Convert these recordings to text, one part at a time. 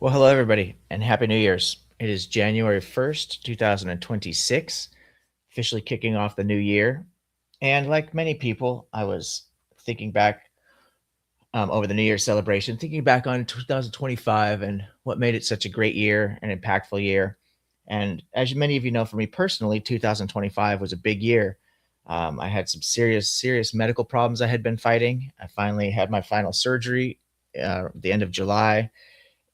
Well, hello, everybody, and Happy New Year's. It is January 1st, 2026, officially kicking off the new year. And like many people, I was thinking back over the New Year's celebration, thinking back on 2025 and what made it such a great year, an impactful year. And as many of you know, for me personally, 2025 was a big year. I had some serious medical problems I had been fighting. I finally had my final surgery the end of July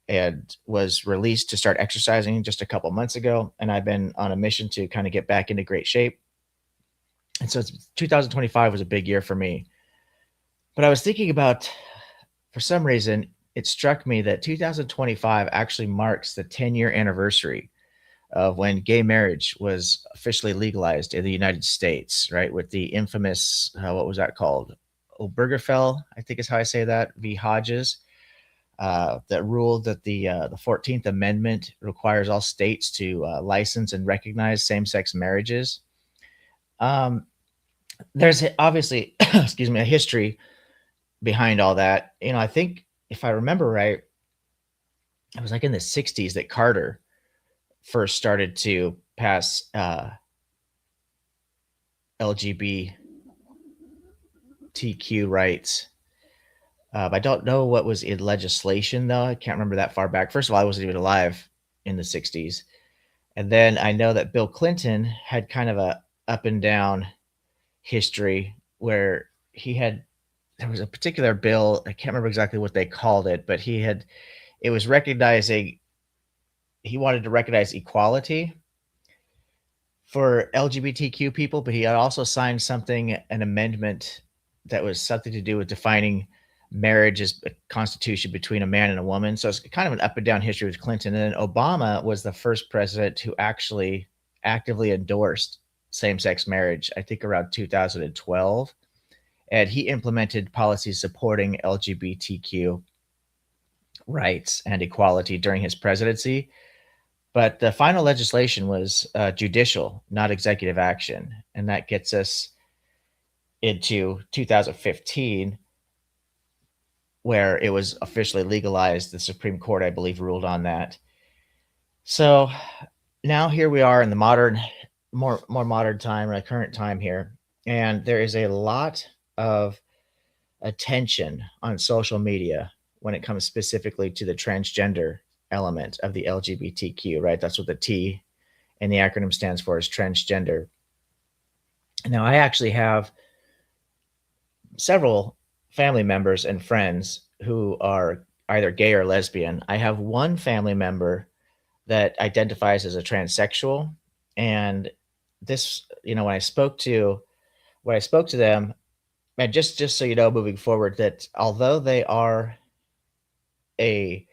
and was released to start exercising just a couple months ago. And I've been on a mission to kind of get back into great shape. And so 2025 was a big year for me. But I was thinking about, for some reason, it struck me that 2025 actually marks the 10-year anniversary of when gay marriage was officially legalized in the United States, right? With the infamous, what was that called? Obergefell, I think is how I say that, v. Hodges, that ruled that the 14th Amendment requires all states to license and recognize same-sex marriages. Um, there's obviously, excuse me, a history behind all that. I think if I remember right, it was like in the '60s that Carter first started to pass LGBTQ rights. I don't know what was in legislation though. I can't remember that far back. First of all, I wasn't even alive in the '60s. And then I know that Bill Clinton had kind of a up and down history where there was a particular bill, I can't remember exactly what they called it, but it was recognizing, he wanted to recognize equality for LGBTQ people, but he had also signed an amendment that was something to do with defining marriage as a constitution between a man and a woman. So it's kind of an up and down history with Clinton. And then Obama was the first president who actually actively endorsed same sex marriage, I think around 2012. And he implemented policies supporting LGBTQ rights and equality during his presidency. But the final legislation was judicial, not executive action. And that gets us into 2015, where it was officially legalized. The Supreme Court, I believe, ruled on that. So now here we are in the more modern time, or current time here, and there is a lot of attention on social media when it comes specifically to the transgender element of the LGBTQ, right? That's what the T and the acronym stands for, is transgender. Now, I actually have several family members and friends who are either gay or lesbian. I have one family member that identifies as a transsexual, and this, when I spoke to them, and just so you know, moving forward, that although they are a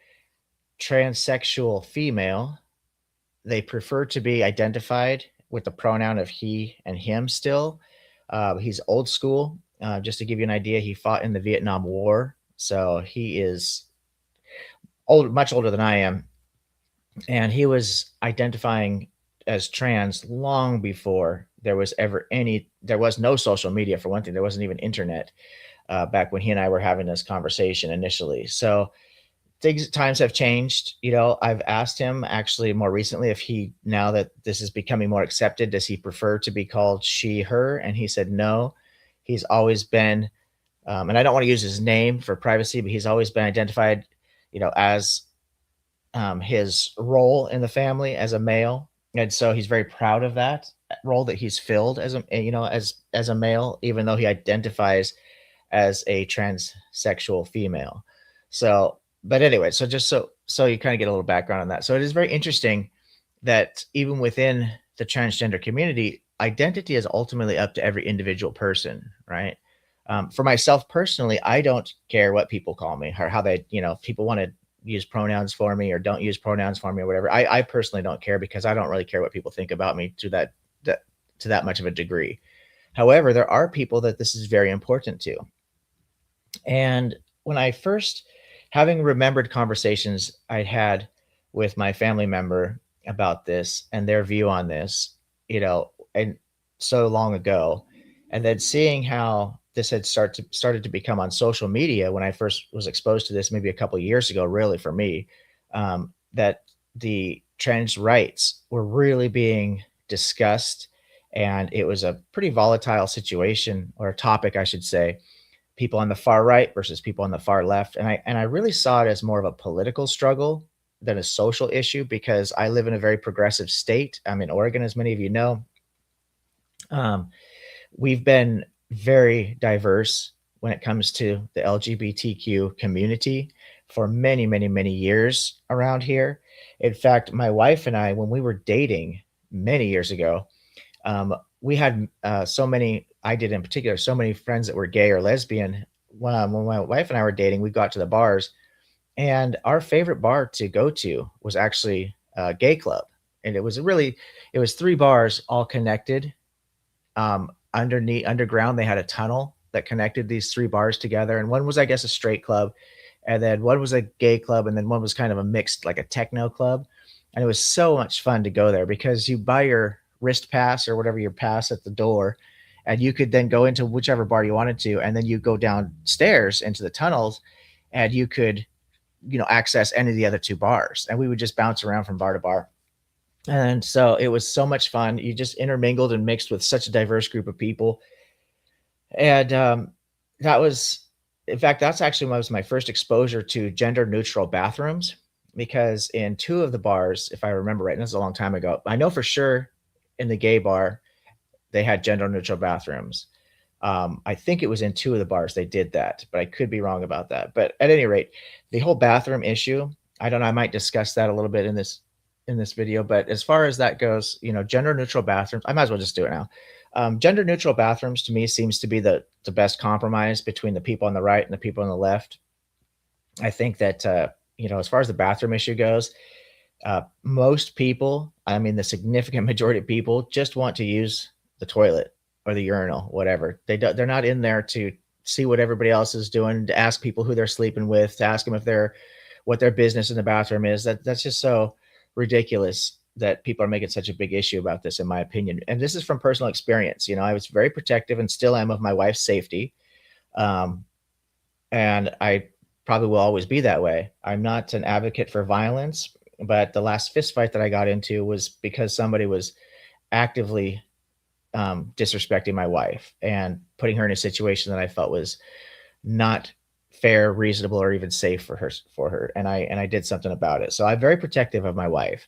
transsexual female, they prefer to be identified with the pronoun of he and him still. He's old school. Just to give you an idea, he fought in the Vietnam War, so he is much older than I am, and he was identifying as trans long before there was no social media. For one thing, there wasn't even internet back when he and I were having this conversation initially. So times have changed. I've asked him actually more recently if now that this is becoming more accepted, does he prefer to be called she, her? And he said no. He's always been, and I don't want to use his name for privacy, but he's always been identified, as his role in the family as a male. And so he's very proud of that role that he's filled as a male, even though he identifies as a transsexual female. So, but anyway, so just so you kind of get a little background on that. So it is very interesting that even within the transgender community, identity is ultimately up to every individual person, right? For myself personally, I don't care what people call me or how they, people want to use pronouns for me or don't use pronouns for me or whatever. I personally don't care, because I don't really care what people think about me to that much of a degree. However, there are people that this is very important to. And when I first, having remembered conversations I had with my family member about this and their view on this, and so long ago, and then seeing how this had started to become on social media when I first was exposed to this, maybe a couple of years ago, really, for me, that the trans rights were really being discussed, and it was a pretty volatile situation, or a topic, I should say. People on the far right versus people on the far left, and I really saw it as more of a political struggle than a social issue, because I live in a very progressive state. I'm in Oregon, as many of you know. Um, we've been very diverse when it comes to the LGBTQ community for many, many, many years around here. In fact, my wife and I, when we were dating many years ago, we had so many, I did in particular, so many friends that were gay or lesbian. When my wife and I were dating, we got to the bars, and our favorite bar to go to was actually a gay club. And it was three bars all connected. Underground, they had a tunnel that connected these three bars together. And one was, I guess, a straight club, and then one was a gay club, and then one was kind of a mixed, like a techno club. And it was so much fun to go there, because you buy your wrist pass or whatever, your pass at the door, and you could then go into whichever bar you wanted to, and then you go downstairs into the tunnels, and you could, access any of the other two bars, and we would just bounce around from bar to bar. And so it was so much fun. You just intermingled and mixed with such a diverse group of people. And that was, in fact, that's actually was my first exposure to gender neutral bathrooms, because in two of the bars, if I remember right, and this is a long time ago, I know for sure in the gay bar, they had gender neutral bathrooms. I think it was in two of the bars they did that, but I could be wrong about that. But at any rate, the whole bathroom issue, I don't know, I might discuss that a little bit in this video. But as far as that goes, gender neutral bathrooms, I might as well just do it now. Gender neutral bathrooms to me seems to be the best compromise between the people on the right and the people on the left. I think that as far as the bathroom issue goes, most people, I mean, the significant majority of people just want to use the toilet or the urinal, whatever. They're not in there to see what everybody else is doing, to ask people who they're sleeping with, to ask them if they're what their business in the bathroom is. That's just so ridiculous that people are making such a big issue about this, in my opinion. And this is from personal experience. I was very protective, and still am, of my wife's safety. Um, and I probably will always be that way. I'm not an advocate for violence, but the last fist fight that I got into was because somebody was actively disrespecting my wife and putting her in a situation that I felt was not fair, reasonable, or even safe for her. And I did something about it. So I'm very protective of my wife.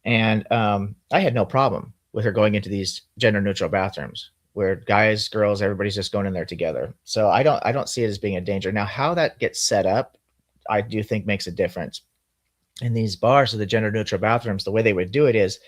And I had no problem with her going into these gender neutral bathrooms where guys, girls, everybody's just going in there together. So I don't see it as being a danger. Now, how that gets set up, I do think makes a difference. In these bars, or the gender neutral bathrooms, the way they would do it is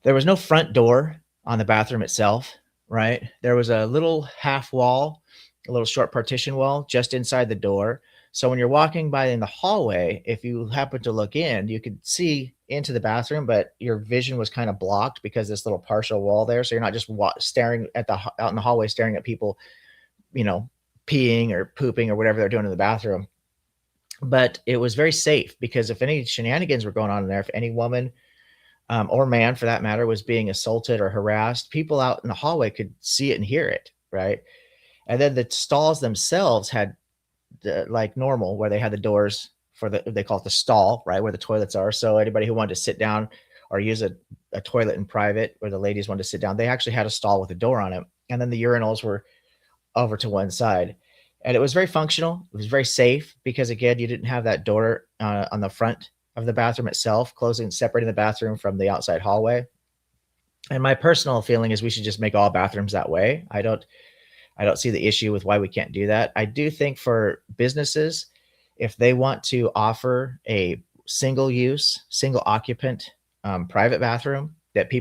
there was no front door on the bathroom itself, right? There was a little half wall, a little short partition wall just inside the door. So when you're walking by in the hallway, if you happen to look in, you could see into the bathroom, but your vision was kind of blocked because this little partial wall there. So you're not just staring at out in the hallway, staring at people, peeing or pooping or whatever they're doing in the bathroom. But it was very safe, because if any shenanigans were going on in there, if any woman or man for that matter was being assaulted or harassed, people out in the hallway could see it and hear it, right? And then the stalls themselves had like normal, where they had the doors for they call it the stall, right, where the toilets are. So anybody who wanted to sit down or use a toilet in private, where the ladies wanted to sit down, they actually had a stall with a door on it. And then the urinals were over to one side. And it was very functional. It was very safe, because again, you didn't have that door on the front of the bathroom itself, separating the bathroom from the outside hallway. And my personal feeling is we should just make all bathrooms that way. I don't see the issue with why we can't do that. I do think for businesses, if they want to offer a single use, single occupant private bathroom that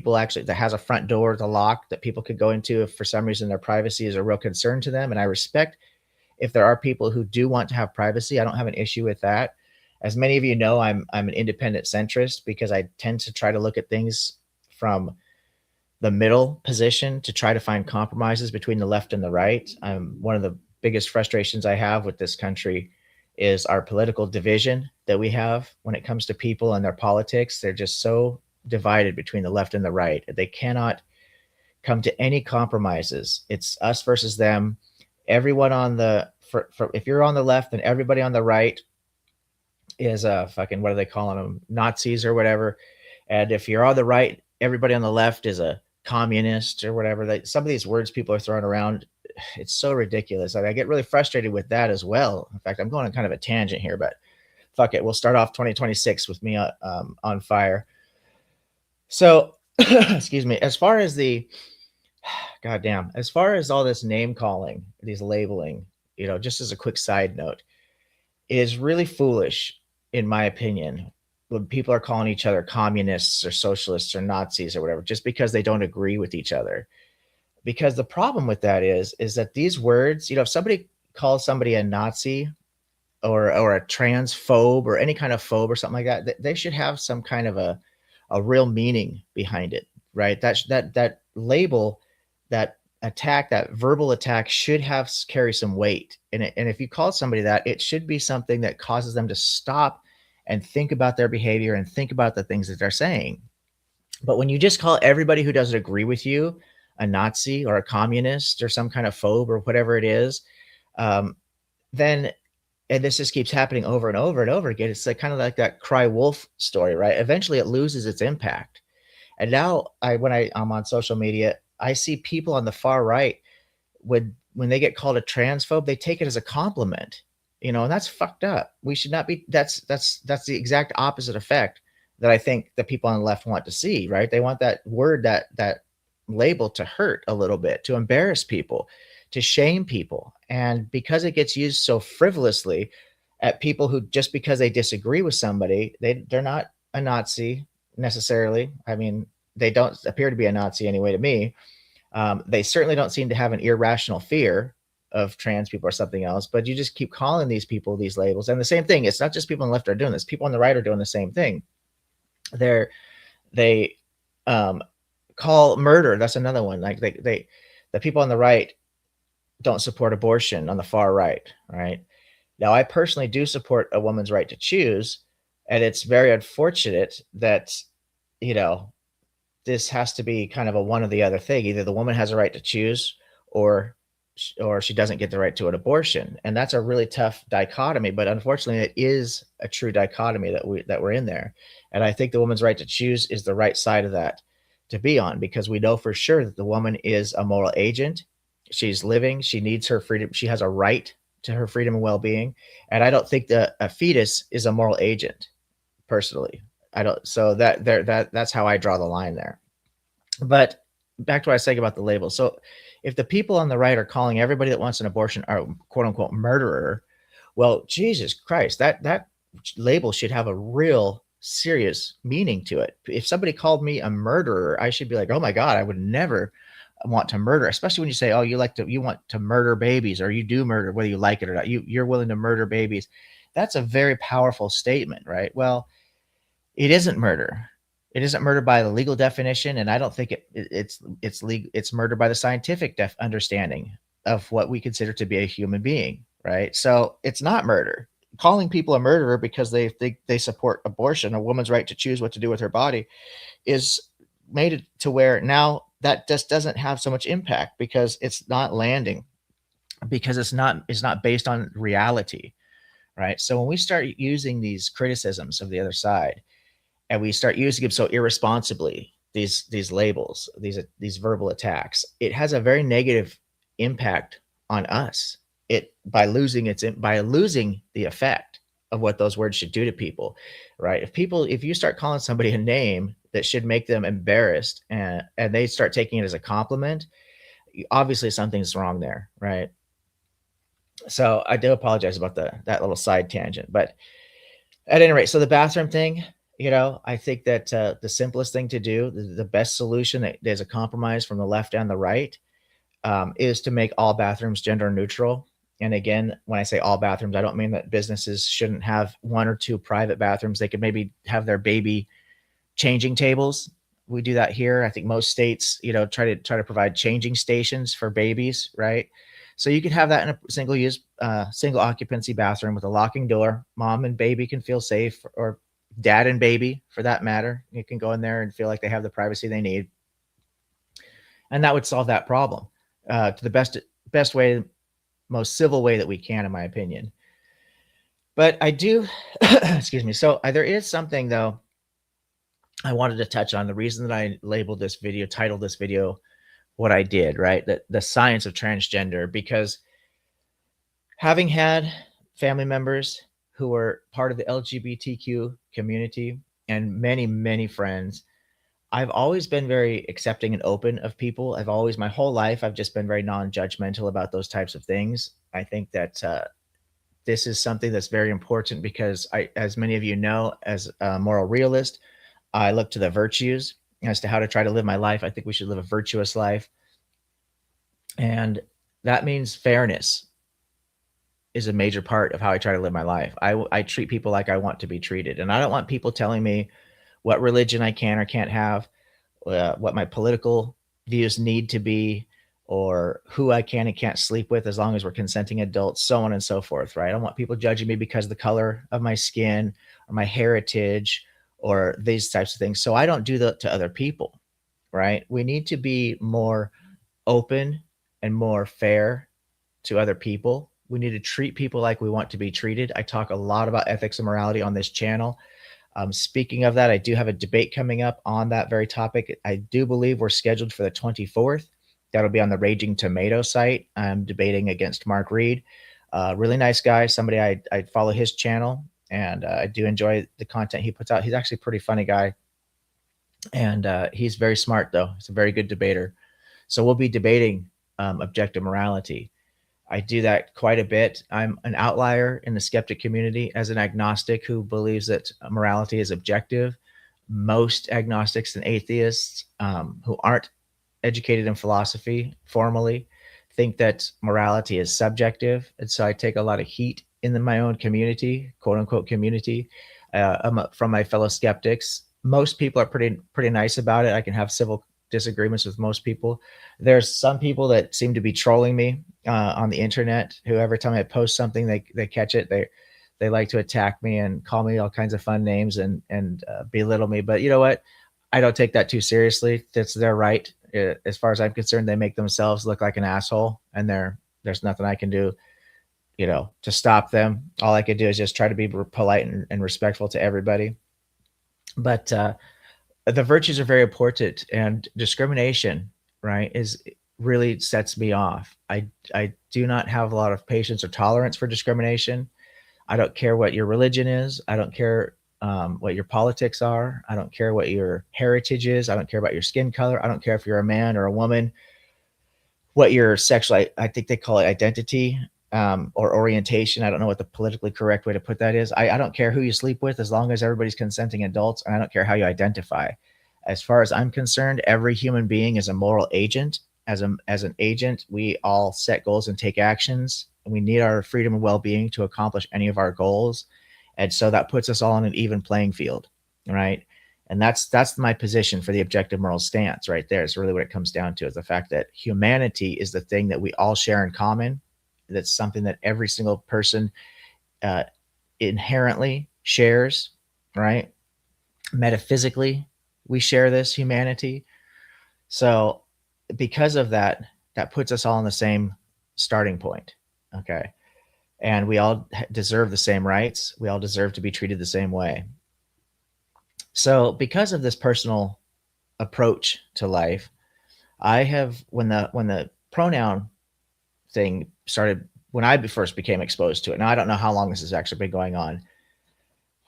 has a front door, the lock that people could go into if for some reason their privacy is a real concern to them. And I respect if there are people who do want to have privacy. I don't have an issue with that. As many of you know, I'm an independent centrist, because I tend to try to look at things from the middle position to try to find compromises between the left and the right. One of the biggest frustrations I have with this country is our political division that we have when it comes to people and their politics. They're just so divided between the left and the right. They cannot come to any compromises. It's us versus them. Everyone if you're on the left, then everybody on the right is fucking, what are they calling them, Nazis or whatever. And if you're on the right, everybody on the left is a communist or whatever. Some of these words people are throwing around, it's so ridiculous. Like, I get really frustrated with that as well. In fact, I'm going on kind of a tangent here, but fuck it, we'll start off 2026 with me on fire. So excuse me, as far as the goddamn, as far as all this name calling, these labeling, just as a quick side note, it is really foolish, in my opinion, when people are calling each other communists or socialists or Nazis or whatever, just because they don't agree with each other. Because the problem with that is that these words, if somebody calls somebody a Nazi or a transphobe or any kind of phobe or something like that, they should have some kind of a real meaning behind it, right? That label, that attack, that verbal attack should have carry some weight. And if you call somebody that, it should be something that causes them to stop and think about their behavior and think about the things that they're saying. But when you just call everybody who doesn't agree with you a Nazi or a communist or some kind of phobe or whatever it is, then, and this just keeps happening over and over and over again. It's like kind of like that cry wolf story, right? Eventually it loses its impact. And now I'm on social media, I see people on the far right, when they get called a transphobe, they take it as a compliment, and that's fucked up. We should not be. That's the exact opposite effect that I think the people on the left want to see, right? They want that word, that label, to hurt a little bit, to embarrass people, to shame people. And because it gets used so frivolously at people who, just because they disagree with somebody, they're not a Nazi necessarily. I mean, they don't appear to be a Nazi anyway to me. They certainly don't seem to have an irrational fear of trans people or something else, but you just keep calling these people these labels. And the same thing, it's not just people on the left are doing this. People on the right are doing the same thing. They call murder. That's another one. Like the people on the right don't support abortion on the far right. Right now, I personally do support a woman's right to choose, and it's very unfortunate that you know this has to be kind of a one or the other thing. Either the woman has a right to choose, or she doesn't get the right to an abortion, and that's a really tough dichotomy. But unfortunately, it is a true dichotomy that we're in there. And I think the woman's right to choose is the right side of that to be on, because we know for sure that the woman is a moral agent. She's living. She needs her freedom. She has a right to her freedom and well-being. And I don't think that a fetus is a moral agent. Personally, I don't. So that's how I draw the line there. But back to what I was saying about the label. So if the people on the right are calling everybody that wants an abortion a quote unquote murderer, well, Jesus Christ, that label should have a real serious meaning to it. If somebody called me a murderer, I should be like, oh my God, I would never want to murder, especially when you say, oh, you want to murder babies, or you do murder, whether you like it or not, you're willing to murder babies. That's a very powerful statement, right? Well, it isn't murder. It isn't murder by the legal definition, and I don't think it's legal. It's murder by the scientific understanding of what we consider to be a human being, right? So it's not murder. Calling people a murderer because they think they support abortion, a woman's right to choose what to do with her body, is made it to where now that just doesn't have so much impact, because it's not landing, because it's not based on reality, right? So when we start using these criticisms of the other side, and we start using them so irresponsibly, these labels, these verbal attacks, it has a very negative impact on us. It by losing the effect of what those words should do to people, right? If you start calling somebody a name that should make them embarrassed, and they start taking it as a compliment, obviously something's wrong there, right? So I do apologize about that little side tangent, but at any rate, so the bathroom thing, I think that the simplest thing to do, the best solution, that there's a compromise from the left and the right, is to make all bathrooms gender neutral. And again, when I say all bathrooms, I don't mean that businesses shouldn't have one or two private bathrooms. They could maybe have their baby changing tables. We do that here. I think most states, try to provide changing stations for babies, right? So you could have that in a single occupancy bathroom with a locking door. Mom and baby can feel safe, or dad and baby for that matter. You can go in there and feel like they have the privacy they need. And that would solve that problem to the best way, most civil way that we can, in my opinion. But I do, excuse me. So there is something though I wanted to touch on. The reason that I labeled this video, titled this video, what I did, right? The science of transgender, because having had family members who were part of the LGBTQ community and many, many friends, I've always been very accepting and open of people. I've always, my whole life, I've just been very non-judgmental about those types of things. I think that this is something that's very important because I, as many of you know, as a moral realist, I look to the virtues as to how to try to live my life. I think we should live a virtuous life. And that means fairness is a major part of how I try to live my life. I treat people like I want to be treated. And I don't want people telling me what religion I can or can't have, what my political views need to be, or who I can and can't sleep with as long as we're consenting adults, so on and so forth, right? I don't want people judging me because of the color of my skin or my heritage or these types of things. So I don't do that to other people, right? We need to be more open and more fair to other people. We need to treat people like we want to be treated. I talk a lot about ethics and morality on this channel. Speaking of that, I do have a debate coming up on that very topic. I do believe we're scheduled for the 24th. That'll be on the Raging Tomato site. I'm debating against Mark Reed. Really nice guy, somebody I follow his channel, and I do enjoy the content he puts out. He's actually a pretty funny guy, and he's very smart, though. He's a very good debater. So we'll be debating objective morality. I do that quite a bit. I'm an outlier in the skeptic community as an agnostic who believes that morality is objective. Most agnostics and atheists who aren't educated in philosophy formally think that morality is subjective. And so I take a lot of heat in my own community, quote unquote community, from my fellow skeptics. Most people are pretty nice about it. I can have civil disagreements with most people. There's some people that seem to be trolling me on the internet, who every time I post something, they catch it. They like to attack me and call me all kinds of fun names and belittle me. But you know what? I don't take that too seriously. That's their right. As far as I'm concerned, they make themselves look like an asshole, and there's nothing I can do, to stop them. All I can do is just try to be polite and respectful to everybody. But the virtues are very important, and discrimination, right, is really sets me off. I do not have a lot of patience or tolerance for discrimination. I don't care what your religion is. I don't care what your politics are. I don't care what your heritage is. I don't care about your skin color. I don't care if you're a man or a woman, what your sexual, I think they call it identity, or orientation. I don't know what the politically correct way to put that is. I don't care who you sleep with as long as everybody's consenting adults, and I don't care how you identify. As far as I'm concerned, every human being is a moral agent. As an agent, we all set goals and take actions, and we need our freedom and well-being to accomplish any of our goals. And so that puts us all on an even playing field, right? And that's my position for the objective moral stance right there. It's really what it comes down to, is the fact that humanity is the thing that we all share in common. That's something that every single person uh, inherently shares, right? Metaphysically, we share this humanity. So because of that, that puts us all on the same starting point. Okay. And we all deserve the same rights. We all deserve to be treated the same way. So because of this personal approach to life, I have, when the pronoun thing started, when I first became exposed to it. Now I don't know how long this has actually been going on.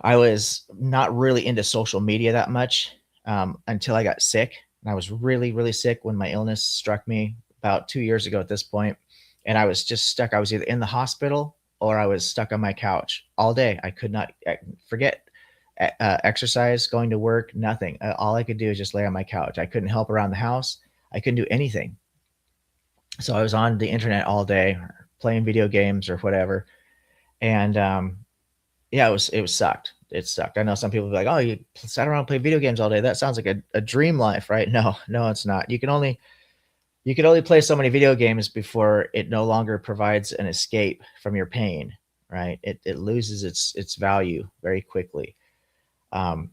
I was not really into social media that much until I got sick. And I was really, really sick when my illness struck me about 2 years ago at this point. And I was just stuck. I was either in the hospital or I was stuck on my couch all day. I could not forget exercise, going to work, nothing. All I could do is just lay on my couch. I couldn't help around the house. I couldn't do anything. So I was on the internet all day, playing video games or whatever. And yeah, it was sucked. It sucked. I know some people be like, "Oh, you sat around and play video games all day. That sounds like a dream life, right?" No, no, it's not. You can only play so many video games before it no longer provides an escape from your pain, right? It loses its value very quickly. Um,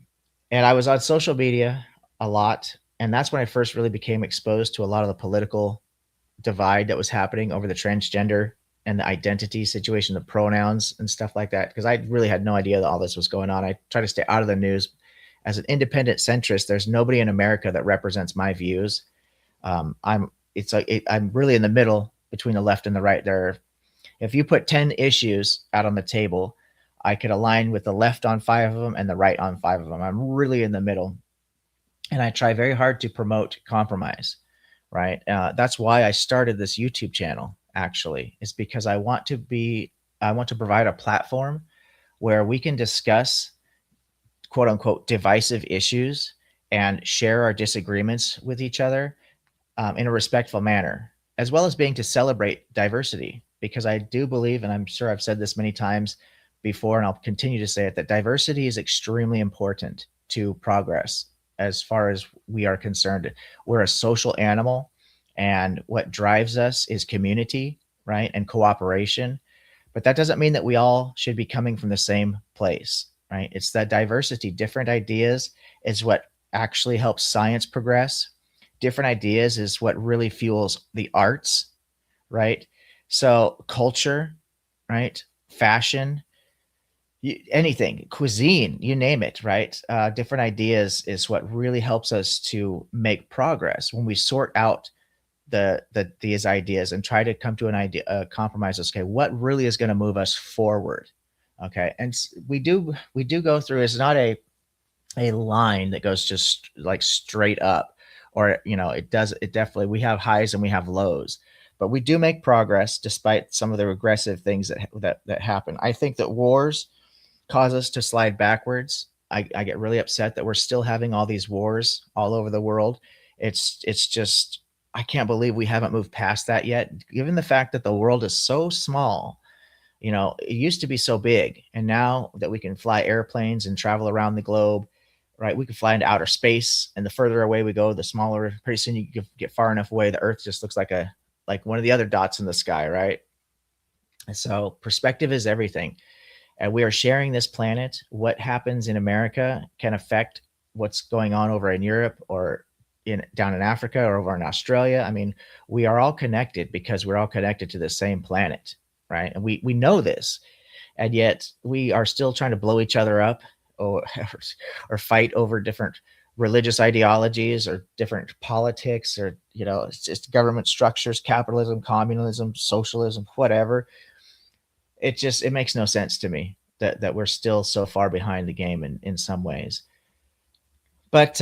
and I was on social media a lot, and that's when I first really became exposed to a lot of the political divide that was happening over the transgender and the identity situation, the pronouns and stuff like that, because I really had no idea that all this was going on. I try to stay out of the news. As an independent centrist, there's nobody in America that represents my views. I'm it's like I'm really in the middle between the left and the right. There, if you put 10 issues out on the table, I could align with the left on 5 of them and the right on 5 of them. I'm really in the middle, and I try very hard to promote compromise. Right? That's why I started this YouTube channel. Actually, is because I want to provide a platform where we can discuss quote unquote divisive issues and share our disagreements with each other in a respectful manner, as well as being to celebrate diversity. Because I do believe, and I'm sure I've said this many times before, and I'll continue to say it, that diversity is extremely important to progress as far as we are concerned. We're a social animal, and what drives us is community, right? And cooperation. But that doesn't mean that we all should be coming from the same place, right? It's that diversity, different ideas is what actually helps science progress. Different ideas is what really fuels the arts, right? So culture, right? Fashion, anything, cuisine, you name it, right? Different ideas is what really helps us to make progress when we sort out these ideas and try to come to an idea, compromise. Okay, what really is going to move us forward? Okay, and we do go through. It's not a line that goes just like straight up, or it definitely, we have highs and we have lows, but we do make progress despite some of the regressive things that happen. I think that wars cause us to slide backwards. I get really upset that we're still having all these wars all over the world. It's just, I can't believe we haven't moved past that yet, given the fact that the world is so small. It used to be so big, and now that we can fly airplanes and travel around the globe, right? We can fly into outer space, and the further away we go, the smaller. Pretty soon, you get far enough away, the Earth just looks like one of the other dots in the sky, right? And so perspective is everything, and we are sharing this planet. What happens in America can affect what's going on over in Europe, or down in Africa, or over in Australia. I mean, we are all connected because we're all connected to the same planet, right? And we know this, and yet we are still trying to blow each other up, or or fight over different religious ideologies or different politics, or it's just government structures, capitalism, communism, socialism, whatever. It makes no sense to me that we're still so far behind the game in some ways. But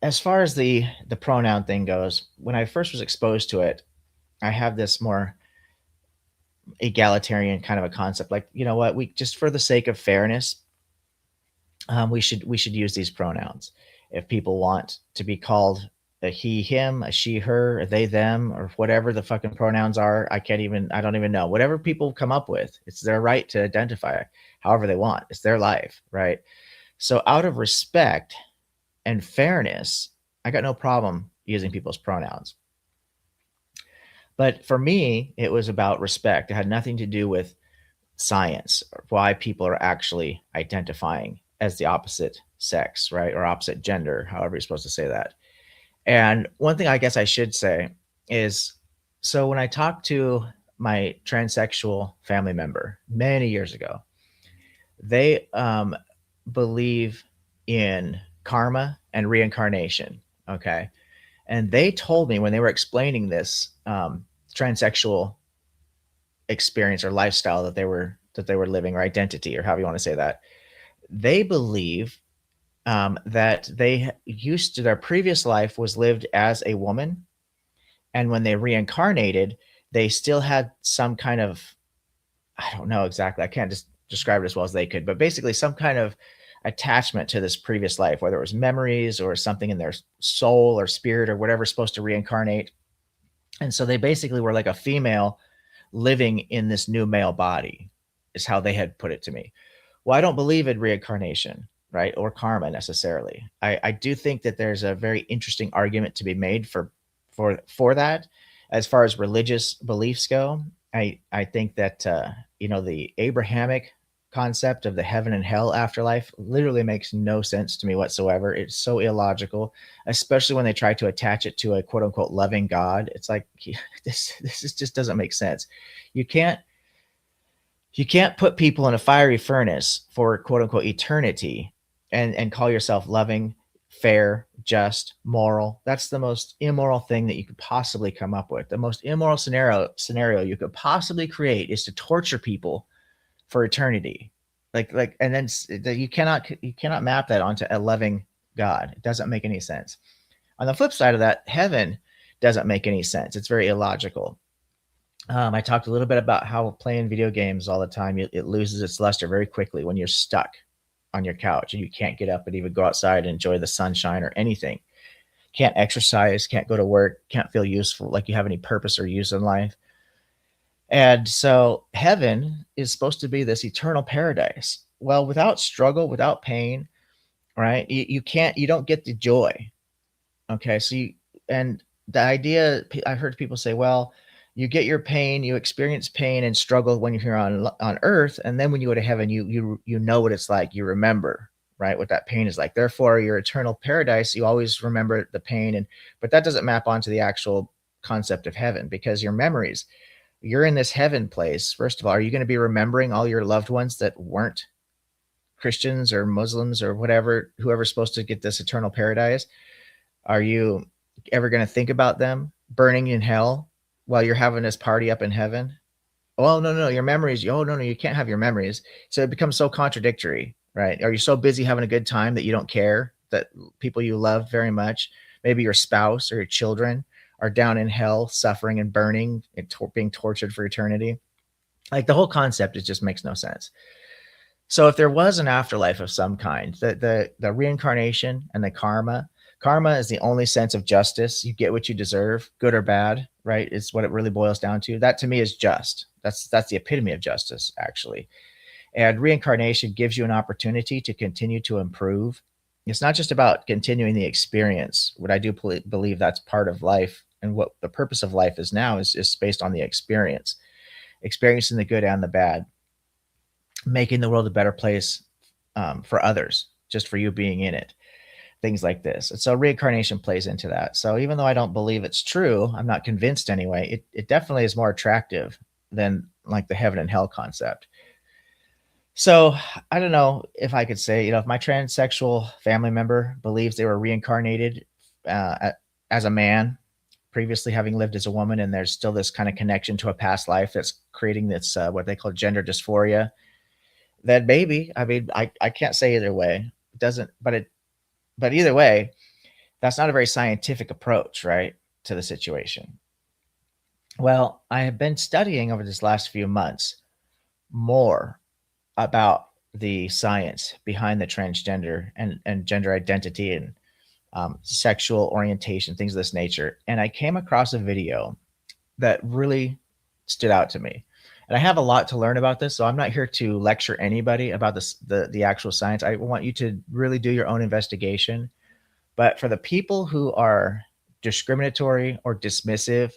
as far as the pronoun thing goes, when I first was exposed to it, I have this more egalitarian kind of a concept. Like, you know what, we just, for the sake of fairness, we should use these pronouns. If people want to be called a he, him, a she, her, a they, them, or whatever the fucking pronouns are, I don't even know. Whatever people come up with, it's their right to identify however they want. It's their life, right? So out of respect and fairness, I got no problem using people's pronouns. But for me, it was about respect. It had nothing to do with science, or why people are actually identifying as the opposite sex, right? Or opposite gender, however you're supposed to say that. And one thing I guess I should say is, so when I talked to my transsexual family member many years ago, they believe in karma and reincarnation. Okay. And they told me when they were explaining this transsexual experience or lifestyle that they were living, or identity, or however you want to say that, they believe that their previous life was lived as a woman, and when they reincarnated, they still had some kind of, I don't know exactly, I can't just describe it as well as they could, but basically some kind of attachment to this previous life, whether it was memories or something in their soul or spirit or whatever's supposed to reincarnate. And so they basically were like a female living in this new male body, is how they had put it to me. Well, I don't believe in reincarnation, right? Or karma necessarily. I do think that there's a very interesting argument to be made for that. As far as religious beliefs go, I think that the Abrahamic concept of the heaven and hell afterlife literally makes no sense to me whatsoever. It's so illogical, especially when they try to attach it to a quote unquote loving God. It's like this just doesn't make sense. You can't you can't put people in a fiery furnace for quote unquote eternity and call yourself loving, fair, just, moral. That's the most immoral thing that you could possibly come up with. The most immoral scenario you could possibly create is to torture people for eternity. And then you cannot map that onto a loving God. It doesn't make any sense. On the flip side of that, heaven doesn't make any sense. It's very illogical. I talked a little bit about how playing video games all the time, it loses its luster very quickly when you're stuck on your couch and you can't get up and even go outside and enjoy the sunshine or anything. Can't exercise, can't go to work, can't feel useful, like you have any purpose or use in life. And so heaven is supposed to be this eternal paradise. Well, without struggle, without pain, right? You don't get the joy. Okay. And the idea, I've heard people say, well, you get your pain, you experience pain and struggle when you're here on earth. And then when you go to heaven, you know what it's like. You remember, right? What that pain is like. Therefore, your eternal paradise, you always remember the pain. But that doesn't map onto the actual concept of heaven, because your memories, you're in this heaven place. First of all, are you going to be remembering all your loved ones that weren't Christians or Muslims or whatever, whoever's supposed to get this eternal paradise? Are you ever going to think about them burning in hell while you're having this party up in heaven? Oh, no, your memories. Oh, no, you can't have your memories. So it becomes so contradictory, right? Are you so busy having a good time that you don't care that people you love very much, maybe your spouse or your children, are down in hell, suffering and burning and being tortured for eternity? Like, the whole concept, it just makes no sense. So if there was an afterlife of some kind, the reincarnation and the karma is the only sense of justice. You get what you deserve, good or bad, right? It's what it really boils down to. That to me is just. That's the epitome of justice, actually. And reincarnation gives you an opportunity to continue to improve. It's not just about continuing the experience. What I do believe that's part of life, and what the purpose of life is now is based on the experience, experiencing the good and the bad, making the world a better place for others, just for you being in it, things like this. And so reincarnation plays into that. So even though I don't believe it's true, I'm not convinced anyway, it definitely is more attractive than like the heaven and hell concept. So I don't know if I could say, if my transsexual family member believes they were reincarnated as a man, previously having lived as a woman, and there's still this kind of connection to a past life that's creating this what they call gender dysphoria, then maybe. I mean, I can't say either way. It doesn't, but either way, that's not a very scientific approach, right, to the situation. Well, I have been studying over this last few months more about the science behind the transgender and gender identity and sexual orientation, things of this nature. And I came across a video that really stood out to me. And I have a lot to learn about this, so I'm not here to lecture anybody about the actual science. I want you to really do your own investigation. But for the people who are discriminatory or dismissive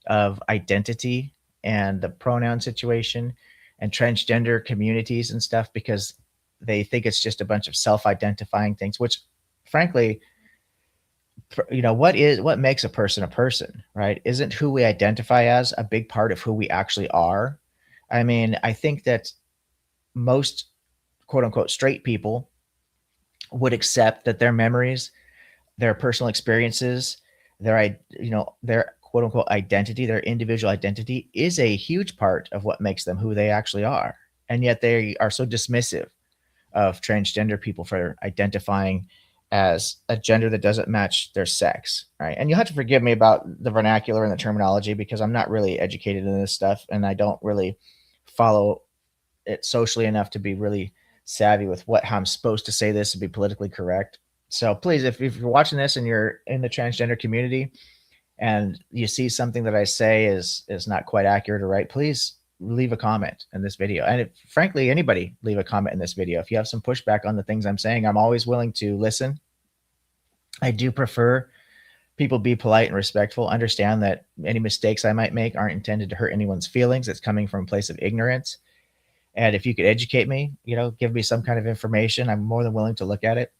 of identity and the pronoun situation and transgender communities and stuff, because they think it's just a bunch of self-identifying things, which frankly, what makes a person, right? Isn't who we identify as a big part of who we actually are? I mean, I think that most quote unquote straight people would accept that their memories, their personal experiences, their quote unquote identity, their individual identity, is a huge part of what makes them who they actually are. And yet they are so dismissive of transgender people for identifying as a gender that doesn't match their sex, right? And you'll have to forgive me about the vernacular and the terminology, because I'm not really educated in this stuff and I don't really follow it socially enough to be really savvy with how I'm supposed to say this to be politically correct. So please, if you're watching this and you're in the transgender community and you see something that I say is not quite accurate or right, please leave a comment in this video. And frankly, anybody leave a comment in this video. If you have some pushback on the things I'm saying, I'm always willing to listen. I do prefer people be polite and respectful, understand that any mistakes I might make aren't intended to hurt anyone's feelings. It's coming from a place of ignorance. And if you could educate me, give me some kind of information, I'm more than willing to look at it.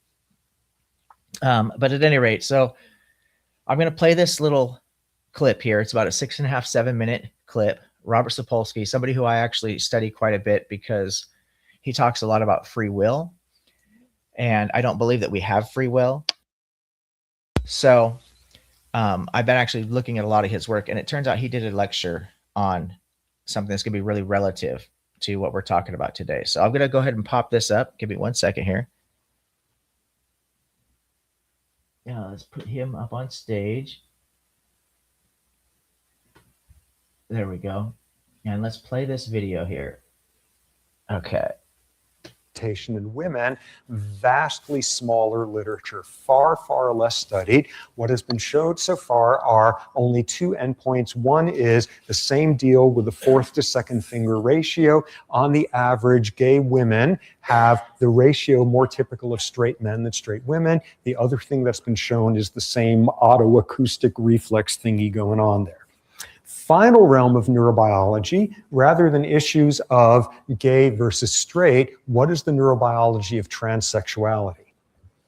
But at any rate, so I'm going to play this little clip here. It's about a 6.5, 7-minute clip. Robert Sapolsky, somebody who I actually study quite a bit because he talks a lot about free will. And I don't believe that we have free will. So I've been actually looking at a lot of his work, and it turns out he did a lecture on something that's going to be really relative to what we're talking about today. So I'm going to go ahead and pop this up. Give me 1 second here. Yeah, let's put him up on stage. There we go. And let's play this video here. Okay. In women, vastly smaller literature, far, far less studied. What has been showed so far are only 2 endpoints. One is the same deal with the 4th to 2nd finger ratio. On the average, gay women have the ratio more typical of straight men than straight women. The other thing that's been shown is the same autoacoustic reflex thingy going on there. Final realm of neurobiology, rather than issues of gay versus straight, what is the neurobiology of transsexuality?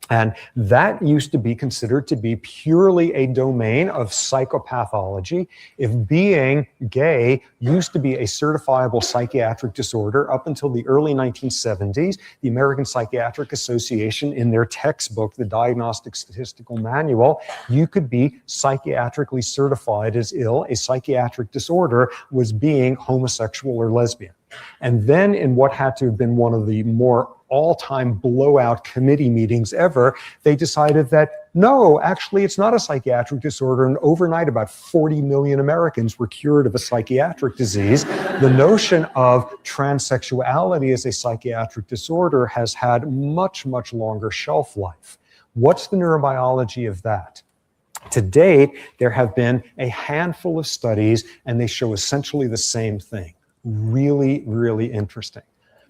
And that used to be considered to be purely a domain of psychopathology. If being gay used to be a certifiable psychiatric disorder up until the early 1970s, the American Psychiatric Association, in their textbook, the Diagnostic Statistical Manual, you could be psychiatrically certified as ill. A psychiatric disorder was being homosexual or lesbian. And then in what had to have been one of the more all-time blowout committee meetings ever, they decided that, no, actually, it's not a psychiatric disorder. And overnight, about 40 million Americans were cured of a psychiatric disease. The notion of transsexuality as a psychiatric disorder has had much, much longer shelf life. What's the neurobiology of that? To date, there have been a handful of studies, and they show essentially the same thing. Really, really interesting.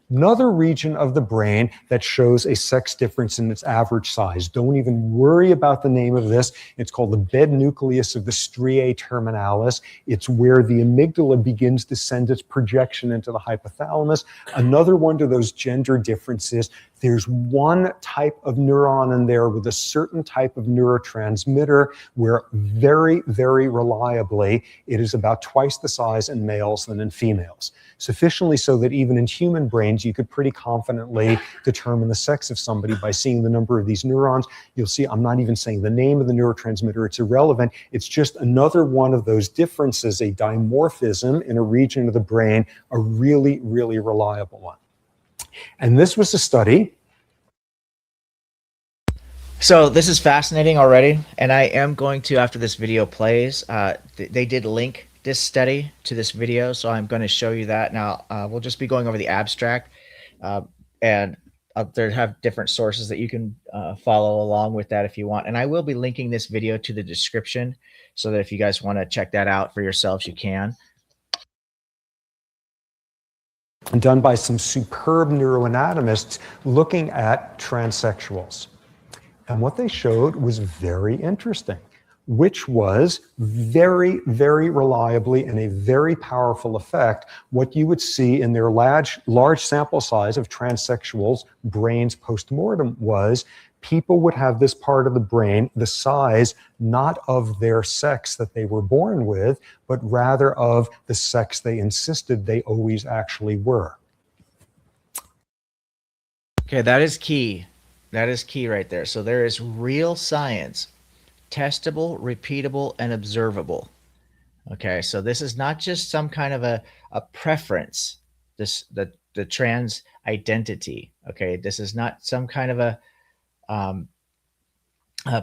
Another region of the brain that shows a sex difference in its average size. Don't even worry about the name of this. It's called the bed nucleus of the striae terminalis. It's where the amygdala begins to send its projection into the hypothalamus. Another one of those gender differences. There's one type of neuron in there with a certain type of neurotransmitter where very, very reliably, it is about twice the size in males than in females. Sufficiently so that even in human brains, you could pretty confidently determine the sex of somebody by seeing the number of these neurons. You'll see I'm not even saying the name of the neurotransmitter. It's irrelevant. It's just another one of those differences, a dimorphism in a region of the brain, a really, really reliable one. And this was a study. So this is fascinating already, and I am going to, after this video plays, they did link this study to this video, so I'm going to show you that. Now, we'll just be going over the abstract, and there have different sources that you can follow along with that if you want. And I will be linking this video to the description so that if you guys want to check that out for yourselves, you can. Done by some superb neuroanatomists looking at transsexuals. And what they showed was very interesting, which was very, very reliably and a very powerful effect. What you would see in their large sample size of transsexuals' brains postmortem was people would have this part of the brain the size not of their sex that they were born with, but rather of the sex they insisted they always actually were. Okay, that is key. That is key right there. So there is real science, testable, repeatable, and observable. Okay, so this is not just some kind of a preference, the trans identity. Okay, this is not some kind of a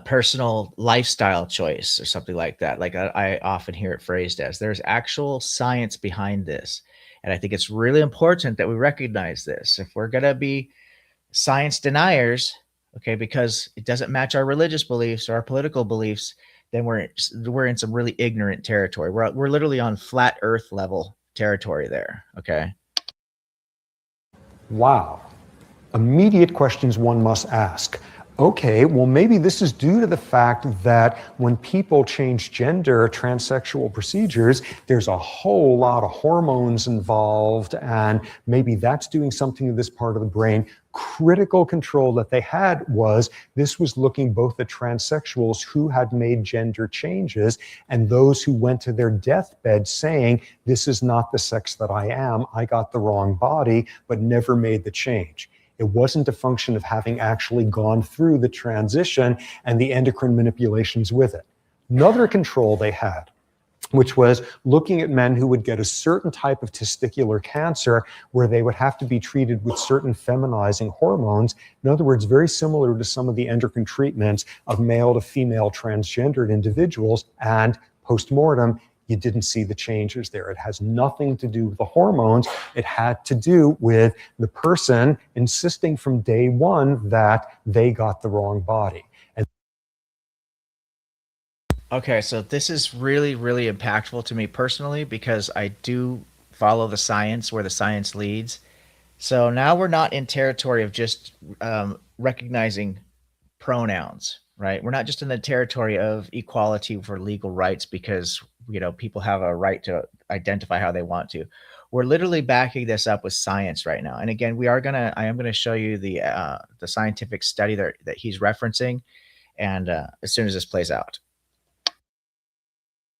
personal lifestyle choice or something like that. Like I often hear it phrased as. There's actual science behind this. And I think it's really important that we recognize this. If we're going to be science deniers, okay, because it doesn't match our religious beliefs or our political beliefs, then we're in some really ignorant territory. We're literally on flat earth level territory there, okay? Wow. Immediate questions one must ask. Okay, well, maybe this is due to the fact that when people change gender, transsexual procedures, there's a whole lot of hormones involved, and maybe that's doing something to this part of the brain. Critical control that they had was this was looking both at transsexuals who had made gender changes and those who went to their deathbed saying, this is not the sex that I am, I got the wrong body, but never made the change. It wasn't a function of having actually gone through the transition and the endocrine manipulations with it. Another control they had, which was looking at men who would get a certain type of testicular cancer where they would have to be treated with certain feminizing hormones. In other words, very similar to some of the endocrine treatments of male to female transgendered individuals, and post-mortem, you didn't see the changes there. It has nothing to do with the hormones. It had to do with the person insisting from day one that they got the wrong body. And Okay, so this is really, really impactful to me personally because I do follow the science where the science leads. So now we're not in territory of just recognizing pronouns, right? We're not just in the territory of equality for legal rights because people have a right to identify how they want to. We're literally backing this up with science right now. And again, I am gonna show you the scientific study that he's referencing, and as soon as this plays out.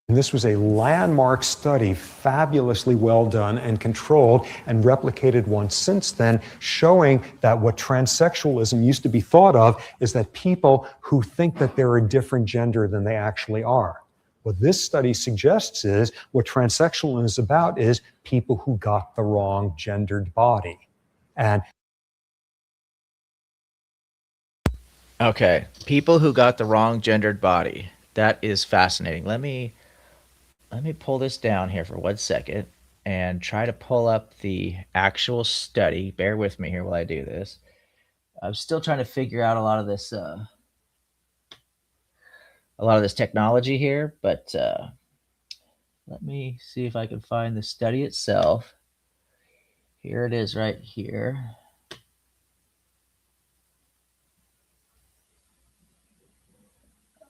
this was a landmark study, fabulously well done and controlled, and replicated once since then, showing that what transsexualism used to be thought of is that people who think that they're a different gender than they actually are. What this study suggests is what transsexualism is about is people who got the wrong gendered body. And Okay, people who got the wrong gendered body. That is fascinating. Let me pull this down here for 1 second and try to pull up the actual study. Bear with me here while I do this. I'm still trying to figure out a lot of this technology here, but let me see if I can find the study itself. Here it is right here.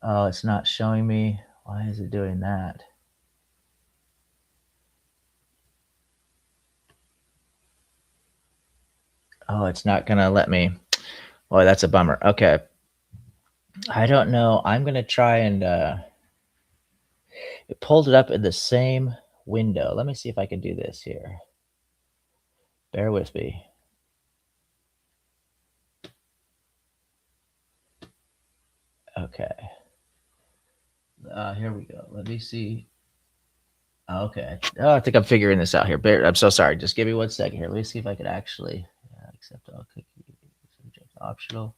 Oh, it's not showing me. Why is it doing that? Oh, it's not gonna let me. Boy, that's a bummer. Okay. I don't know. I'm gonna try and it pulled it up in the same window. Let me see if I can do this here. Bear with me. Okay. Here we go. Let me see. Okay. Oh, I think I'm figuring this out here. I'm so sorry. Just give me 1 second here. Let me see if I can actually accept all cookies. Subject optional.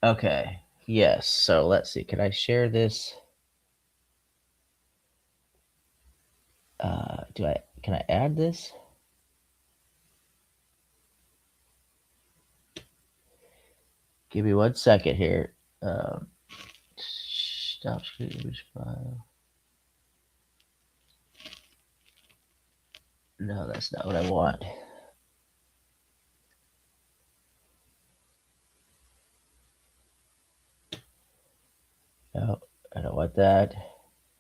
Okay. Yes. So let's see. Can I share this? Can I add this? Give me 1 second here. Stop screen image file. No, that's not what I want. No, I don't want that.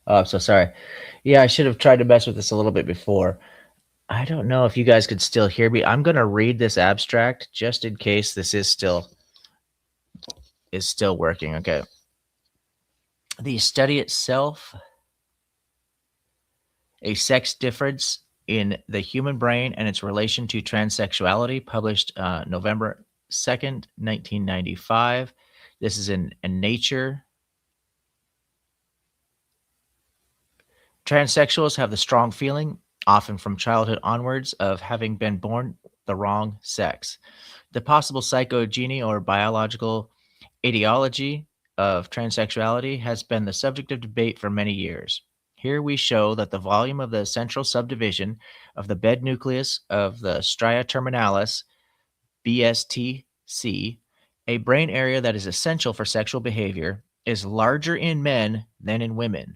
Oh, I'm so sorry. Yeah, I should have tried to mess with this a little bit before. I don't know if you guys could still hear me. I'm gonna read this abstract just in case this is still working. Okay. The study itself, a sex difference in the human brain and its relation to transsexuality, published November 2nd, 1995. This is in Nature. Transsexuals have the strong feeling, often from childhood onwards, of having been born the wrong sex. The possible psychogeny or biological etiology of transsexuality has been the subject of debate for many years. Here we show that the volume of the central subdivision of the bed nucleus of the stria terminalis, BSTC, a brain area that is essential for sexual behavior, is larger in men than in women.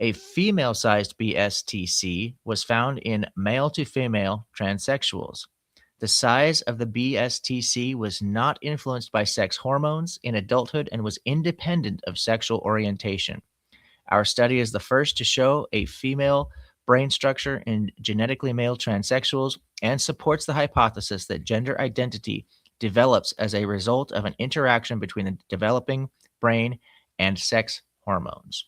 A female-sized BSTC was found in male to female transsexuals. The size of the BSTC was not influenced by sex hormones in adulthood and was independent of sexual orientation. Our study is the first to show a female brain structure in genetically male transsexuals and supports the hypothesis that gender identity develops as a result of an interaction between the developing brain and sex hormones.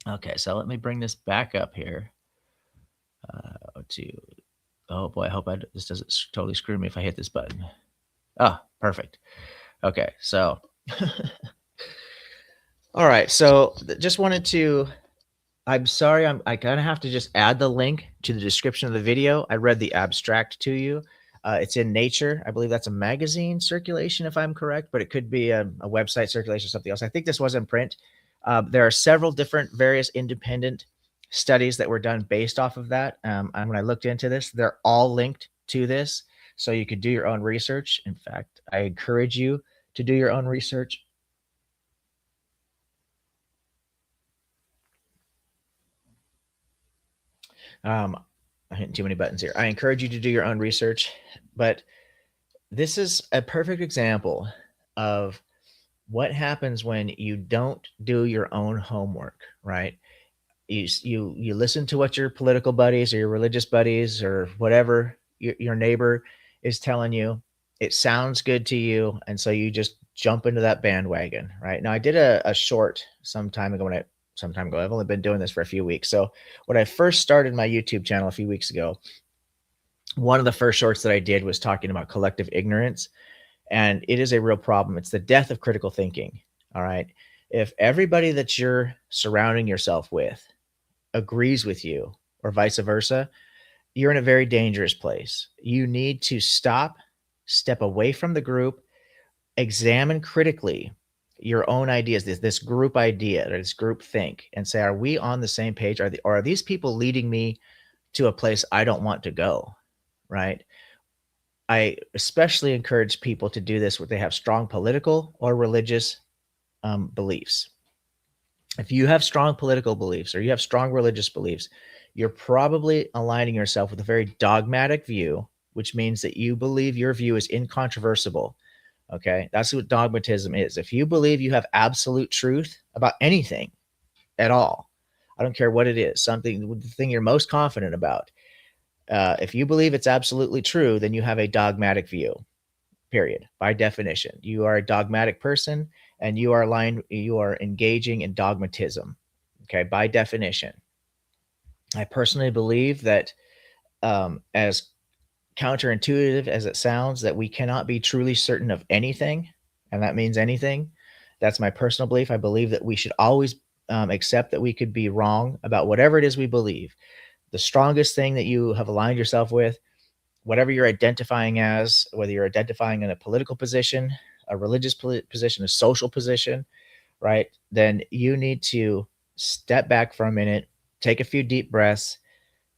Okay, so let me bring this back up here to, oh boy, I hope this doesn't totally screw me if I hit this button. Oh, perfect. Okay, so, all right, so just wanted to, I'm sorry, I kind of have to just add the link to the description of the video. I read the abstract to you. It's in Nature. I believe that's a magazine circulation, if I'm correct, but it could be a website circulation or something else. I think this was in print. There are several different various independent studies that were done based off of that. And when I looked into this, they're all linked to this. So you could do your own research. In fact, I encourage you to do your own research. I'm hitting too many buttons here. I encourage you to do your own research, but this is a perfect example of what happens when you don't do your own homework, right? You listen to what your political buddies or your religious buddies or whatever your neighbor is telling you. It sounds good to you, and so you just jump into that bandwagon, right? Now, I did a short some time ago I've only been doing this for a few weeks. So when I first started my YouTube channel a few weeks ago, one of the first shorts that I did was talking about collective ignorance, and it is a real problem. It's the death of critical thinking. All right. If everybody that you're surrounding yourself with agrees with you or vice versa, you're in a very dangerous place. You need to step away from the group, examine critically your own ideas, this group idea or this group think, and say, are we on the same page? Or are these people leading me to a place I don't want to go? Right. I especially encourage people to do this when they have strong political or religious beliefs. If you have strong political beliefs or you have strong religious beliefs, you're probably aligning yourself with a very dogmatic view, which means that you believe your view is incontrovertible. Okay. That's what dogmatism is. If you believe you have absolute truth about anything at all, I don't care what it is, the thing you're most confident about. If you believe it's absolutely true, then you have a dogmatic view, period. By definition, you are a dogmatic person and you are engaging in dogmatism. Okay. By definition, I personally believe that, as counterintuitive as it sounds, that we cannot be truly certain of anything. And that means anything. That's my personal belief. I believe that we should always accept that we could be wrong about whatever it is we believe. The strongest thing that you have aligned yourself with, whatever you're identifying as, whether you're identifying in a political position, a religious position, a social position, right? Then you need to step back for a minute, take a few deep breaths,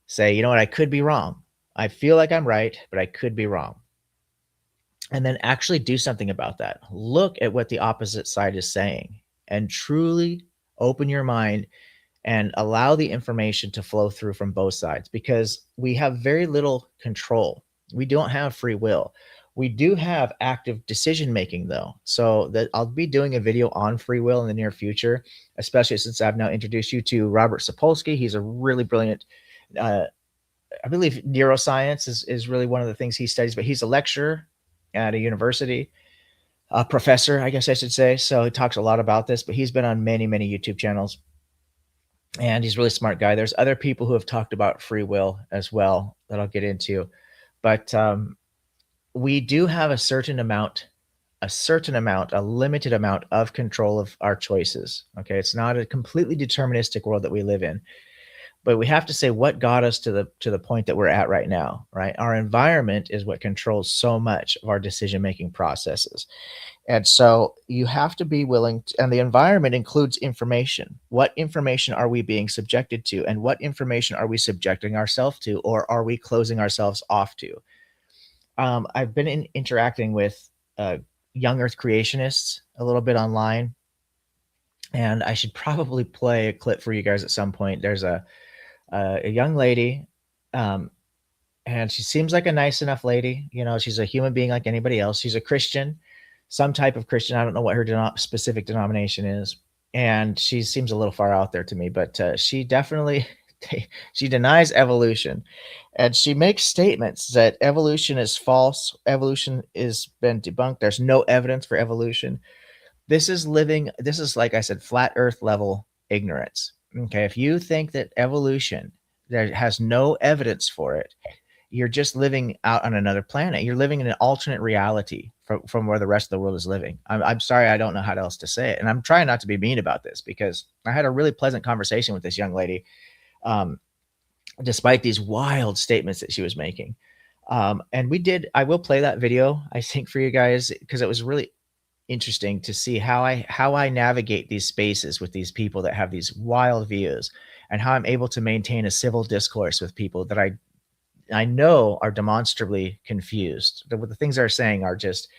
say, you know what, I could be wrong. I feel like I'm right, but I could be wrong. And then actually do something about that. Look at what the opposite side is saying and truly open your mind and allow the information to flow through from both sides, because we have very little control. We don't have free will. We do have active decision making, though. So that I'll be doing a video on free will in the near future, especially since I've now introduced you to Robert Sapolsky. He's a really brilliant, I believe neuroscience is really one of the things he studies, but he's a lecturer at a university, a professor, I guess I should say. So he talks a lot about this, but he's been on many, many YouTube channels, and he's a really smart guy. There's other people who have talked about free will as well that I'll get into, but we do have a limited amount of control of our choices. Okay, it's not a completely deterministic world that we live in, but we have to say what got us to the point that we're at right now. Right, our environment is what controls so much of our decision making processes. And so you have to be willing to, and the environment includes information. What information are we being subjected to? And what information are we subjecting ourselves to, or are we closing ourselves off to? I've been interacting with young earth creationists a little bit online, and I should probably play a clip for you guys at some point. There's a young lady. and she seems like a nice enough lady. You know, she's a human being like anybody else. She's a Christian, some type of Christian. I don't know what her specific denomination is, and she seems a little far out there to me. But she definitely she denies evolution, and she makes statements that evolution is false. Evolution has been debunked. There's no evidence for evolution. This is living. This is, like I said, flat Earth level ignorance. Okay, if you think that evolution there has no evidence for it, you're just living out on another planet. You're living in an alternate reality from where the rest of the world is living. I'm sorry, I don't know how else to say it. And I'm trying not to be mean about this because I had a really pleasant conversation with this young lady, um, despite these wild statements that she was making. And I will play that video, I think, for you guys, because it was really interesting to see how I navigate these spaces with these people that have these wild views, and how I'm able to maintain a civil discourse with people that I know are demonstrably confused. The things they're saying are just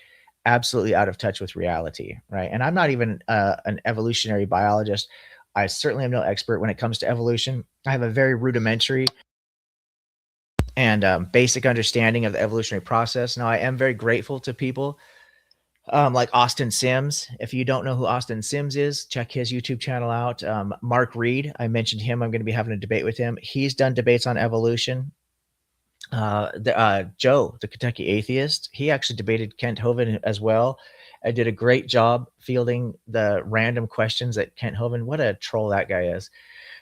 absolutely out of touch with reality, right? And I'm not even an evolutionary biologist. I certainly am no expert when it comes to evolution. I have a very rudimentary and basic understanding of the evolutionary process. Now, I am very grateful to people like Austin Sims. If you don't know who Austin Sims is, check his YouTube channel out. Mark Reed, I mentioned him. I'm going to be having a debate with him. He's done debates on evolution. Joe, the Kentucky atheist, he actually debated Kent Hovind as well. I did a great job fielding the random questions that Kent Hovind. What a troll that guy is!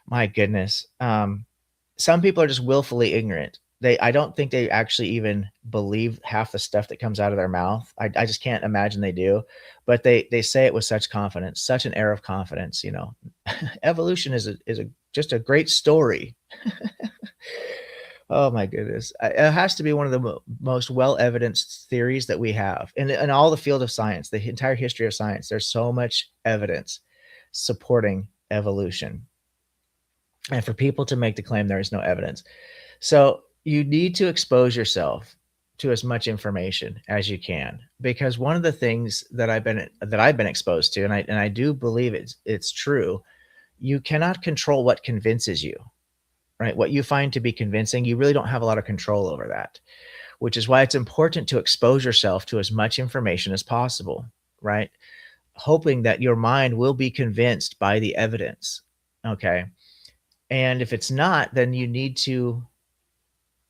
My goodness. Some people are just willfully ignorant. I don't think they actually even believe half the stuff that comes out of their mouth. I just can't imagine they do, but they say it with such confidence, such an air of confidence. You know, evolution is just a great story. Oh my goodness. It has to be one of the most well-evidenced theories that we have in all the field of science, the entire history of science. There's so much evidence supporting evolution. And for people to make the claim there is no evidence. So you need to expose yourself to as much information as you can, because one of the things that I've been exposed to, and I do believe it's true, you cannot control what convinces you, right? What you find to be convincing, you really don't have a lot of control over that, which is why it's important to expose yourself to as much information as possible, right? Hoping that your mind will be convinced by the evidence. Okay. And if it's not, then you need to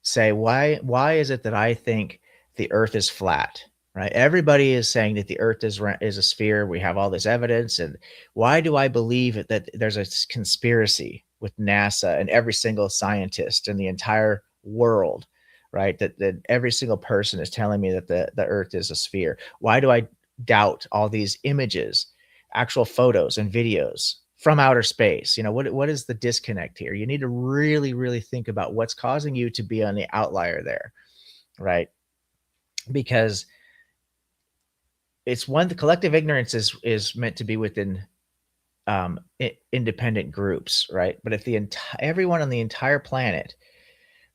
say, why is it that I think the earth is flat? Right? Everybody is saying that the earth is a sphere. We have all this evidence. And why do I believe that there's a conspiracy with NASA and every single scientist in the entire world, right? That every single person is telling me that the earth is a sphere. Why do I doubt all these images, actual photos and videos from outer space? You know, what is the disconnect here? You need to really, really think about what's causing you to be on the outlier there, right? Because the collective ignorance is meant to be within independent groups, right? But if everyone on the entire planet,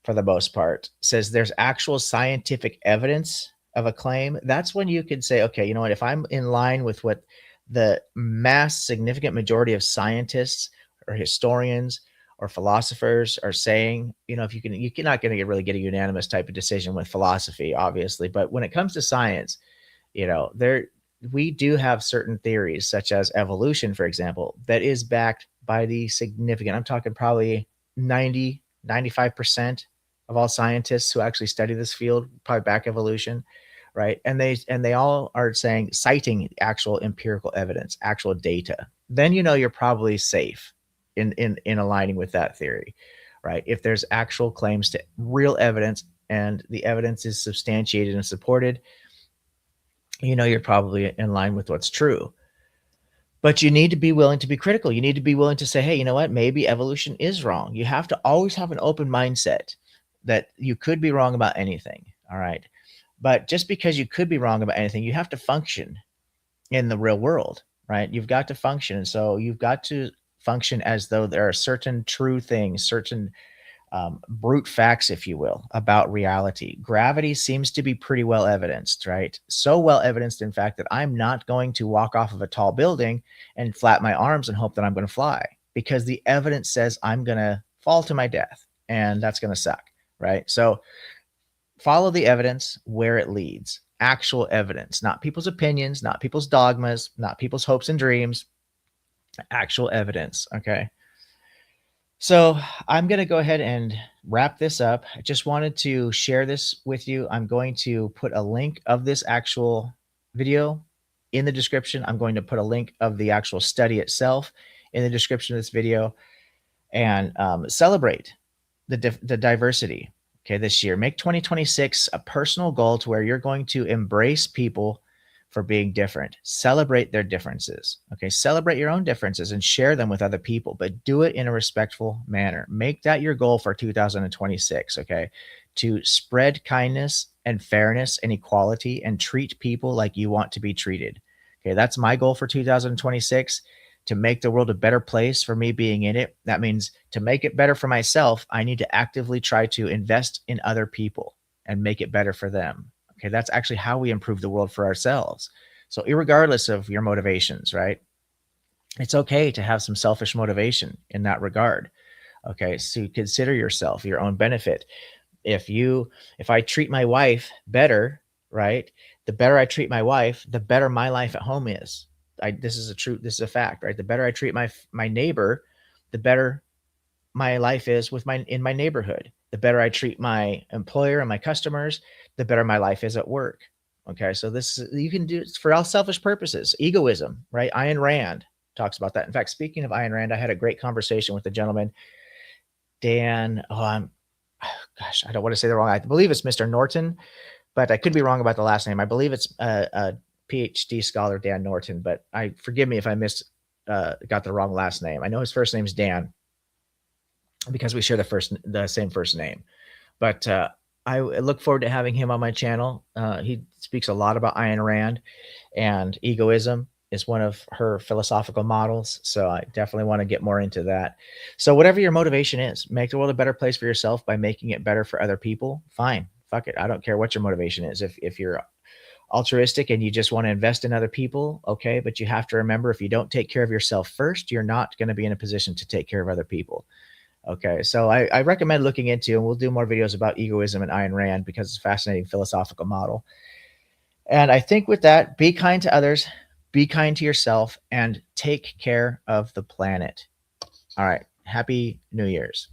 for the most part, says there's actual scientific evidence of a claim, that's when you could say, okay, you know what, if I'm in line with what the significant majority of scientists or historians or philosophers are saying, you know, if you're not going to really get a unanimous type of decision with philosophy, obviously, but when it comes to science, you know, we do have certain theories, such as evolution, for example, that is backed by the significant, I'm talking probably 95% of all scientists who actually study this field probably back evolution, right? And they all are saying, citing actual empirical evidence, actual data. Then you know you're probably safe in aligning with that theory, right? If there's actual claims to real evidence and the evidence is substantiated and supported, you know you're probably in line with what's true. But you need to be willing to be critical. You need to be willing to say, hey, you know what? Maybe evolution is wrong. You have to always have an open mindset that you could be wrong about anything. All right. But just because you could be wrong about anything, you have to function in the real world, right? You've got to function. And so you've got to function as though there are certain true things, certain brute facts, if you will, about reality. Gravity seems to be pretty well evidenced, right? So well evidenced, in fact, that I'm not going to walk off of a tall building and flap my arms and hope that I'm going to fly, because the evidence says I'm going to fall to my death, and that's going to suck, right? So follow the evidence where it leads. Actual evidence, not people's opinions, not people's dogmas, not people's hopes and dreams. Actual evidence. Okay. So I'm going to go ahead and wrap this up. I just wanted to share this with you. I'm going to put a link of this actual video in the description. I'm going to put a link of the actual study itself in the description of this video, and celebrate the diversity. Okay, this year, make 2026 a personal goal to where you're going to embrace people for being different, celebrate their differences. Okay, celebrate your own differences and share them with other people, but do it in a respectful manner. Make that your goal for 2026. Okay, to spread kindness and fairness and equality and treat people like you want to be treated. Okay, that's my goal for 2026, to make the world a better place for me being in it. That means to make it better for myself, I need to actively try to invest in other people and make it better for them. Okay, that's actually how we improve the world for ourselves. So, irregardless of your motivations, right? It's okay to have some selfish motivation in that regard. Okay, so consider yourself, your own benefit. If I treat my wife better, right? The better I treat my wife, the better my life at home is. This is a fact, right? The better I treat my neighbor, the better my life is in my neighborhood. The better I treat my employer and my customers, the better my life is at work. Okay, so this you can do for all selfish purposes. Egoism, right? Ayn Rand talks about that. In fact, speaking of Ayn Rand, I had a great conversation with a gentleman, Dan. Gosh, I don't want to say the wrong. I believe it's Mr. Norton, but I could be wrong about the last name. I believe it's a PhD scholar, Dan Norton, but forgive me if I got the wrong last name. I know his first name is Dan because we share the same first name. But I look forward to having him on my channel. He speaks a lot about Ayn Rand, and egoism is one of her philosophical models. So I definitely want to get more into that. So whatever your motivation is, make the world a better place for yourself by making it better for other people. Fine. Fuck it. I don't care what your motivation is. If you're altruistic and you just want to invest in other people, okay, but you have to remember, if you don't take care of yourself first, you're not going to be in a position to take care of other people. Okay, so I recommend looking into, and we'll do more videos about egoism and Ayn Rand because it's a fascinating philosophical model. And I think with that, be kind to others, be kind to yourself, and take care of the planet. All right, happy New Year's.